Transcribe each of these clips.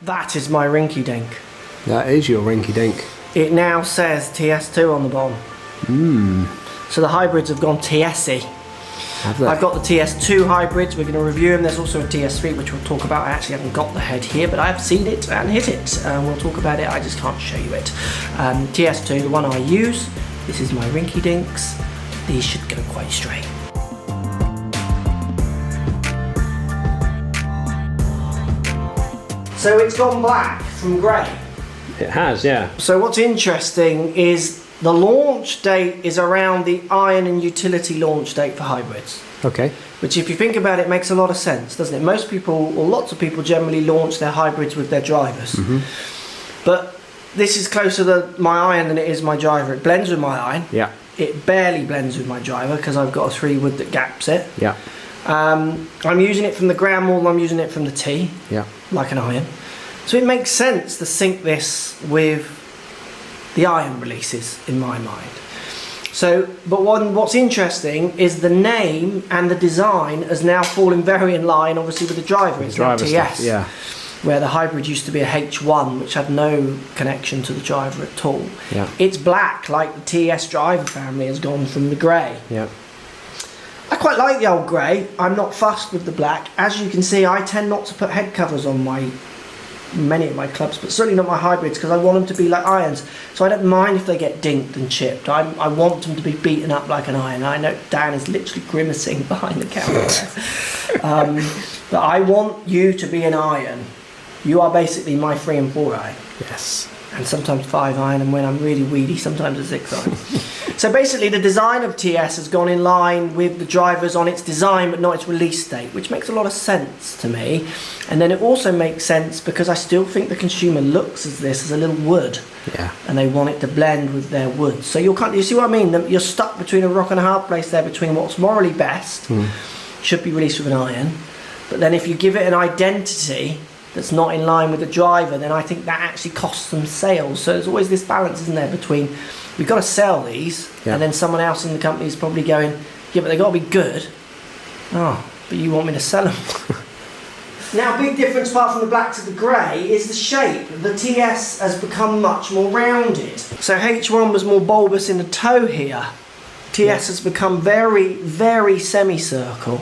That is my rinky dink. That is your rinky dink. It now says TS2 on the bottom. So the hybrids have gone TS-y. Have they? I've got the TS2 hybrids, we're going to review them. There's also a TS3 which we'll talk about. I actually haven't got the head here, but I've seen it and hit it. We'll talk about it, I just can't show you it. TS2, the one I use. This is my rinky dinks. These should go quite straight. So it's gone black from grey. It has, yeah. So what's interesting is the launch date is around the iron and utility launch date for hybrids. Okay. Which, if you think about it, makes a lot of sense, doesn't it? Most people, or lots of people, generally launch their hybrids with their drivers. But this is closer to my iron than it is my driver. It blends with my iron. Yeah. It barely blends with my driver because I've got a 3-wood that gaps it. Yeah. I'm using it from the ground more than I'm using it from the T. Yeah. Like an iron. So it makes sense to sync this with the iron releases in my mind. So, but what's interesting is the name and the design has now fallen very in line, obviously, with the driver. It's now TS, stuff, yeah. Where the hybrid used to be a H1, which had no connection to the driver at all. Yeah. It's black, like the TS driver family has gone from the grey. Yeah. I quite like the old grey. I'm not fussed with the black. As you can see, I tend not to put head covers on many of my clubs, but certainly not my hybrids, because I want them to be like irons. So I don't mind if they get dinked and chipped. I want them to be beaten up like an iron. I know Dan is literally grimacing behind the camera there. But I want you to be an iron. You are basically my 3 and 4 iron. Yes. And sometimes 5 iron, and when I'm really weedy, sometimes a 6 iron. So basically the design of TS has gone in line with the drivers on its design but not its release date, which makes a lot of sense to me. And then it also makes sense because I still think the consumer looks at this as a little wood. Yeah. And they want it to blend with their wood. So you see what I mean? You're stuck between a rock and a hard place there, between what's morally best, should be released with an iron, but then if you give it an identity that's not in line with the driver, then I think that actually costs them sales. So there's always this balance, isn't there, between we've got to sell these, and then someone else in the company is probably going, yeah, but they've got to be good. Oh, but you want me to sell them. Now, a big difference apart from the black to the grey is the shape. The TS has become much more rounded. So H1 was more bulbous in the toe here. TS has become very, very semicircle,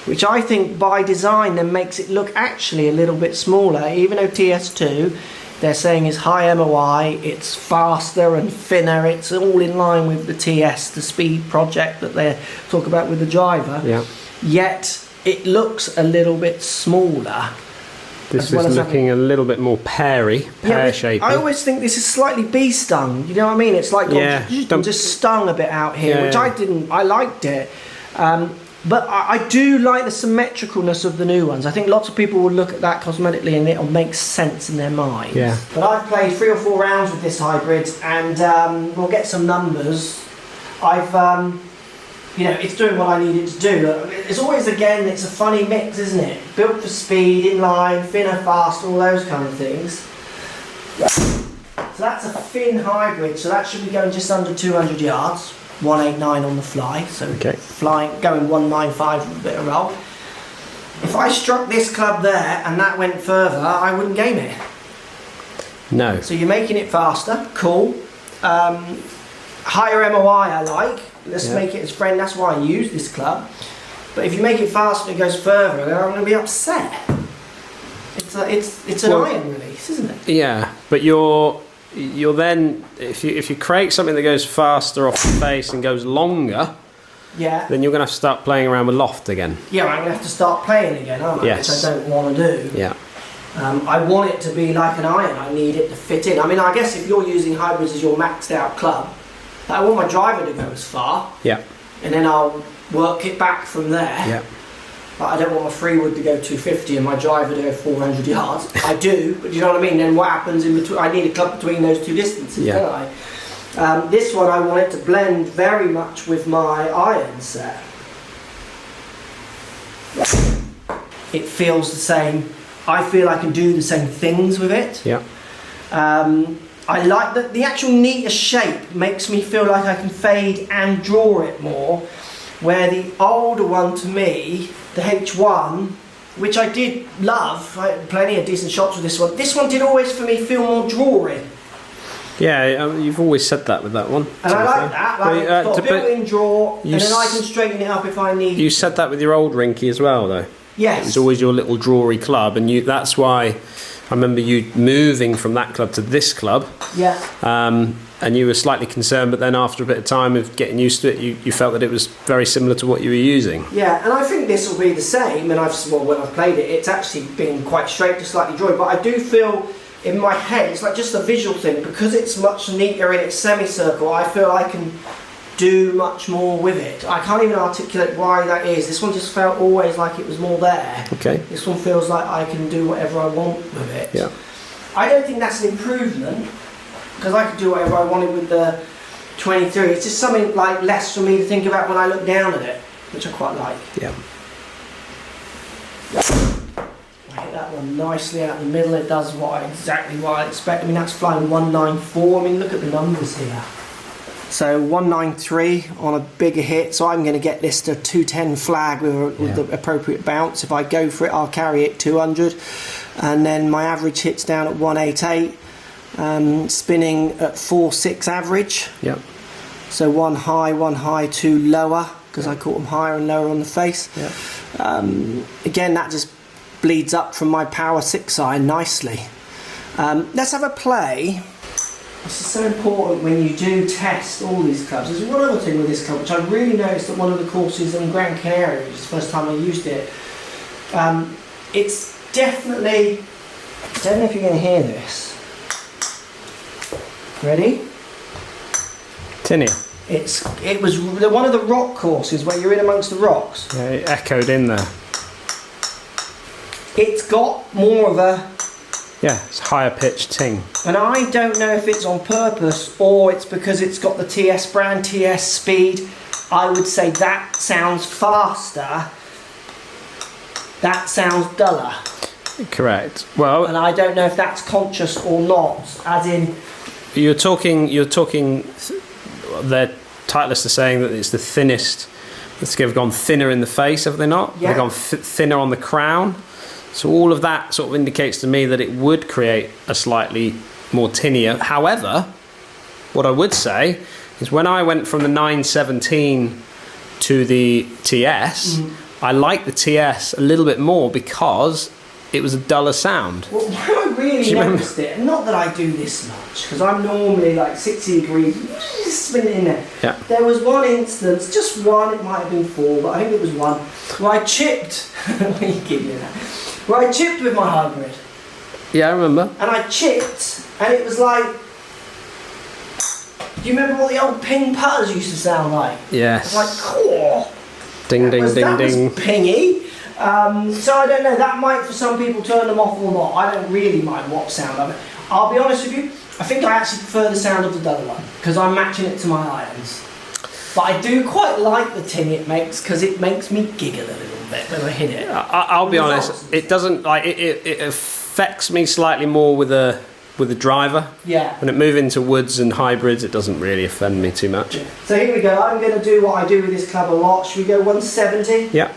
which I think by design then makes it look actually a little bit smaller, even though TS2 they're saying is high MOI, it's faster and thinner, it's all in line with the TS, the speed project that they talk about with the driver. Yeah. Yet it looks a little bit smaller. This is looking a little bit more pear-shaped. I always think this is slightly bee-stung, you know what I mean? It's like just stung a bit out here, which I didn't, I liked it. But I do like the symmetricalness of the new ones. I think lots of people will look at that cosmetically and it'll make sense in their mind. Yeah. But I've played 3 or 4 rounds with this hybrid, and we'll get some numbers. You know, it's doing what I need it to do. It's always, again, it's a funny mix, isn't it? Built for speed, inline, thinner, fast, all those kind of things. So that's a thin hybrid, so that should be going just under 200 yards. 189 on the fly, so going 195 with a bit of roll. If I struck this club there and that went further, I wouldn't game it. No. So you're making it faster, cool. Higher MOI I like. Let's make it its friend, that's why I use this club. But if you make it faster and it goes further, then I'm going to be upset. It's an iron release, isn't it? Yeah, but you're then, if you create something that goes faster off the face and goes longer, then you're going to have to start playing around with loft again. Yeah, I'm going to have to start playing again, aren't I? Yes. Which I don't want to do. Yeah. I want it to be like an iron. I need it to fit in. I mean, I guess if you're using hybrids as your maxed out club, I want my driver to go as far. Yeah. And then I'll work it back from there. Yeah. But I don't want my 3-wood to go 250 and my driver to go 400 yards. I do, but you know what I mean? Then what happens in between? I need a club between those two distances, don't I? This one I want it to blend very much with my iron set. It feels the same. I feel I can do the same things with it. Yeah. I like that the actual neater shape makes me feel like I can fade and draw it more, where the older one to me, the H1, which I did love. I had plenty of decent shots with this one. This one did always for me feel more drawy. Yeah, you've always said that with that one. And I like that. Like, it's got a built-in drawer, and then I can straighten it up if I need. You said that with your old Rinky as well, though. Yes. It was always your little drawery club, and that's why I remember you moving from that club to this club. Yeah. And you were slightly concerned, but then after a bit of time of getting used to it, you felt that it was very similar to what you were using. Yeah, and I think this will be the same. And when I've played it, it's actually been quite straight to slightly drawy. But I do feel in my head, it's like just a visual thing, because it's much neater in its semicircle. I feel I can do much more with it. I can't even articulate why that is. This one just felt always like it was more there. Okay. This one feels like I can do whatever I want with it. Yeah. I don't think that's an improvement, because I could do whatever I wanted with the 23. It's just something like less for me to think about when I look down at it, which I quite like. Yeah. I hit that one nicely out the middle. It does exactly what I expect. I mean, that's flying 194. I mean, look at the numbers here. So 193 on a bigger hit. So I'm going to get this to 210 flag with the appropriate bounce. If I go for it, I'll carry it 200. And then my average hit's down at 188. Spinning at 4.6 average. Yep. So one high, two lower, because I caught them higher and lower on the face. Yep. Again, that just bleeds up from my power 6 iron nicely. Let's have a play. This is so important when you do test all these clubs. There's one other thing with this club, which I really noticed at one of the courses in Gran Canaria, which is the first time I used it. It's definitely, I don't know if you're going to hear this. Ready? Tinny. It was one of the rock courses where you're in amongst the rocks. Yeah, it echoed in there. It's got more of a... Yeah, it's higher pitched ting. And I don't know if it's on purpose or it's because it's got the TS brand, TS speed. I would say that sounds faster. That sounds duller. Correct. Well, and I don't know if that's conscious or not. As in, you're talking. Their Titleist are saying that it's the thinnest. They've gone thinner in the face, have they not? Yeah. They've gone thinner on the crown. So all of that sort of indicates to me that it would create a slightly more tinnier. However, what I would say is when I went from the 917 to the TS, I liked the TS a little bit more because it was a duller sound. Well, when I really noticed it, and not that I do this much, because I'm normally like 60 degrees, spin it in there. Yeah. There was one instance, just one, it might have been 4, but I think it was one, where I chipped. What are you kidding at? Where I chipped with my hybrid. Yeah, I remember. And I chipped, and it was like... Do you remember what the old ping putters used to sound like? Yes. It was like, oh, ding, ding, ding, that ding. was pingy. So I don't know, that might for some people turn them off or not. I don't really mind what sound of it. I'll be honest with you, I think I actually prefer the sound of the duller one, because I'm matching it to my irons. But I do quite like the ting it makes, because it makes me giggle a little bit when I hit it. I'll be honest, it doesn't like it affects me slightly more with the driver. Yeah. When it moves into woods and hybrids, it doesn't really offend me too much. Yeah. So here we go. I'm going to do what I do with this club a lot. Should we go 170? Yeah.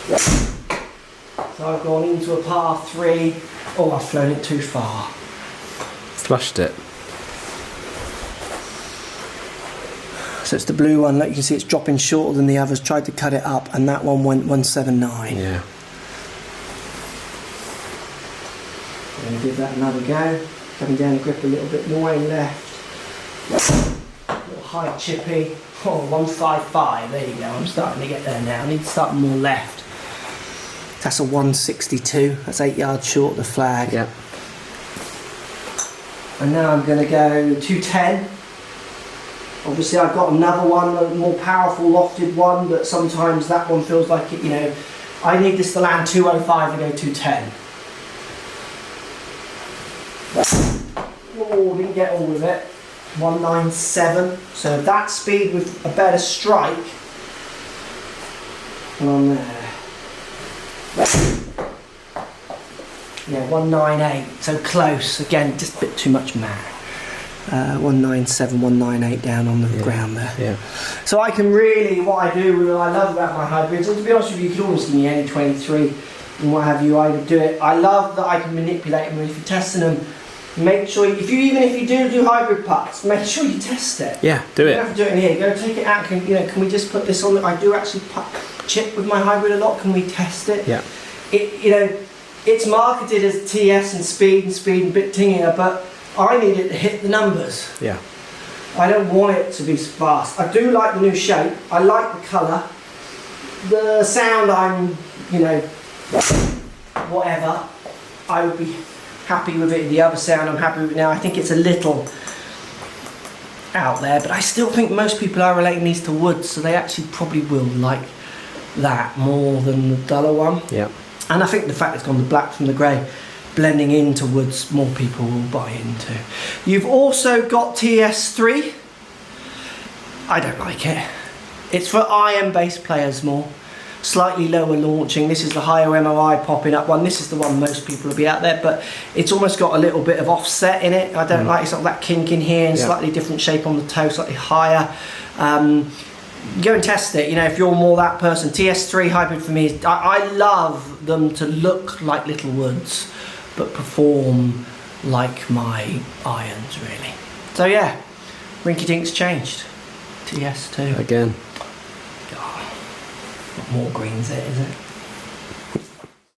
So I've gone into a par 3. Oh, I've flown it too far. Flushed it. So it's the blue one. Like you can see, it's dropping shorter than the others. Tried to cut it up, and that one went 179. Yeah. I'm going to give that another go. Coming down the grip a little bit more in left. A little high chippy. Oh, 155. There you go. I'm starting to get there now. I need to start more left. That's a 162. That's 8 yards short of the flag. Yeah. And now I'm going to go 210. Obviously I've got another one, a more powerful lofted one, but sometimes that one feels like it, you know, I need this to land 205 and go 210. Oh, didn't get all of it. 197. So that speed with a better strike. And on there. Yeah, 198. So close. Again, just a bit too much man. 197, 198 down on the ground there. Yeah. So I can really, what I do, what I love about my hybrids, and to be honest with you, you can always give me any 23 and what have you, I would do it. I love that I can manipulate them. If you're testing them, make sure, even if you do hybrid putts, make sure you test it. Yeah, do it. You don't have to do it in here. Go take it out. Can we just put this on? I do actually chip with my hybrid a lot. Can we test it? Yeah. It's marketed as TS and speed and bit tingier, but I need it to hit the numbers. Yeah. I don't want it to be fast. I do like the new shape. I like the colour. The sound, whatever. I would be happy with it. The other sound, I'm happy with it now. I think it's a little out there, but I still think most people are relating these to wood, so they actually probably will like that more than the duller one. Yeah. And I think the fact it's gone the black from the grey, blending into woods, more people will buy into. You've also got TS3. I don't like it. It's for iron-based players more. Slightly lower launching. This is the higher MOI popping up one. This is the one most people will be out there, but it's almost got a little bit of offset in it. I don't like it's got that kink in here and slightly different shape on the toe, slightly higher. Go and test it. If you're more that person. TS3 hybrid for me is, I love them to look like little woods, but perform like my irons really. So yeah, Rinky Dink's changed. TS2 Again. more greens there, is it?